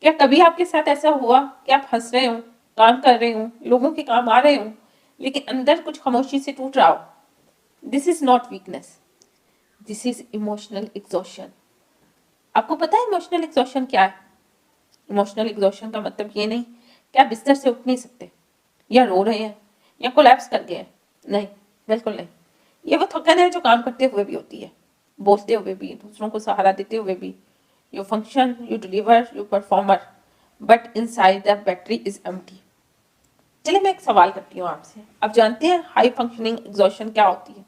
کیا کبھی آپ کے ساتھ ایسا ہوا کہ آپ ہنس رہے ہوں، کام کر رہے ہوں، لوگوں کے کام آ رہے ہوں، لیکن اندر کچھ خاموشی سے ٹوٹ رہا ہو؟ This is not weakness, this is emotional exhaustion. آپ کو پتا ہے ایموشنل ایگزوشن کیا ہے؟ ایموشنل ایگزوشن کا مطلب یہ نہیں کہ آپ بستر سے اٹھ نہیں سکتے، یا رو رہے ہیں، یا کولیپس کر گئے ہیں۔ نہیں، بالکل نہیں۔ یہ وہ تھکن ہے جو کام کرتے ہوئے بھی ہوتی ہے، بولتے ہوئے بھی، دوسروں کو سہارا دیتے ہوئے بھی۔ You function, you deliver, you performer, but inside the battery is empty۔ چلے میں ایک سوال کرتی ہوں آپ سے، آپ جانتے ہیں ہائی فنکشننگ ایگزوشن کیا ہوتی ہے؟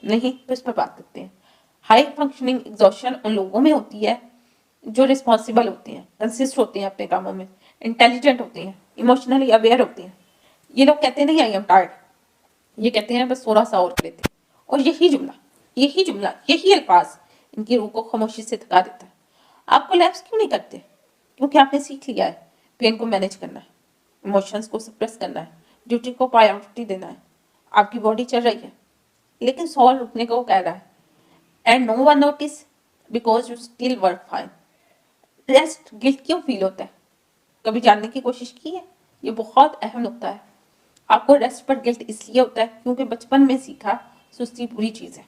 نہیں تو اس پر بات کرتے ہیں۔ ہائی فنکشننگ ایگزوشن ان لوگوں میں ہوتی ہے جو رسپانسیبل ہوتے ہیں، کنسسٹ ہوتے ہیں اپنے کاموں میں، انٹیلیجنٹ ہوتے ہیں، ایموشنلی اویئر ہوتے ہیں۔ یہ لوگ کہتے نہیں آئی ایم ٹائرڈ، یہ کہتے ہیں بس تھوڑا سا اور کر لیتے ہیں۔ اور یہی الفاظ ان کی روح کو خاموشی سے تھکا دیتا ہے۔ آپ کو لیپس کیوں نہیں کرتے؟ کیونکہ آپ نے سیکھ لیا ہے پین کو مینج کرنا ہے، ایموشنز کو سپریس کرنا ہے، ڈیوٹی کو پرائیورٹی دینا ہے۔ آپ کی باڈی چل رہی ہے لیکن سول رکنے کو وہ کہہ رہا ہے، and no one notices because you still work fine. Rest guilt کیوں فیل ہوتا ہے؟ کبھی جاننے کی کوشش کی ہے؟ یہ بہت اہم نقطہ ہے۔ آپ کو ریسٹ پر گلٹ اس لیے ہوتا ہے کیونکہ بچپن میں سیکھا سستی بری چیز ہے،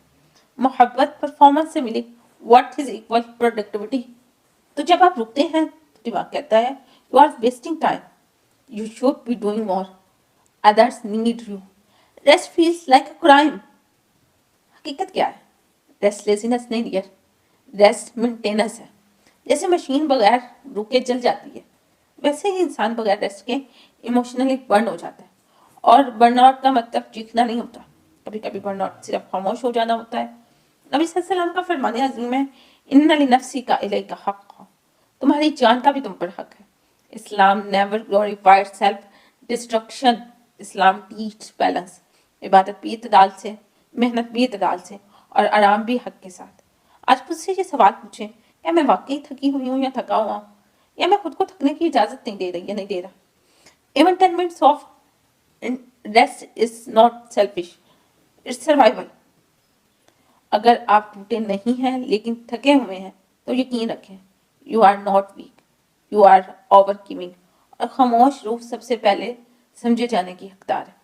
محبت پرفارمنس سے ملی واٹ از اکول پروڈکٹیوٹی۔ تو جب آپ رکتے ہیں تو دماغ کہتا ہے you are wasting time, you should be doing more, others need you. Rest feels like a crime. حقیقت کیا ہے؟ ریسٹ لیزینس نہیں ڈیئر، ریسٹ مینٹیننس ہے۔ جیسے مشین بغیر رکے جل جاتی ہے، ویسے ہی انسان بغیر ریسٹ کے ایموشنلی برن ہو جاتا ہے۔ اور برن آؤٹ کا مطلب چیخنا نہیں ہوتا، کبھی کبھی برن آؤٹ صرف خاموش ہو جانا ہوتا ہے۔ نبی صلی اللہ علیہ وسلم کا فرمان عظیم ہے، ان لنفسی کا الیک حق، تمہاری جان کا بھی تم پر حق ہے۔ اسلام نیور گلوریفائڈ سیلف ڈسٹرکشن، اسلام ٹیچ بیلنس، عبادت بھی اعتدال سے، محنت بھی اعتدال سے، اور آرام بھی حق کے ساتھ۔ آج مجھ سے یہ سوال پوچھیں، کیا میں واقعی تھکی ہوئی ہوں یا تھکا ہوا ہوں، یا میں خود کو تھکنے کی اجازت نہیں دے رہی یا نہیں دے رہا؟ Even 10 minutes of rest is not selfish, it's survival۔ اگر آپ ٹوٹے نہیں ہیں لیکن تھکے ہوئے ہیں تو یقین رکھیں you are not weak, you are over giving. اور خاموش روح سب سے پہلے سمجھے جانے کی حقدار ہے۔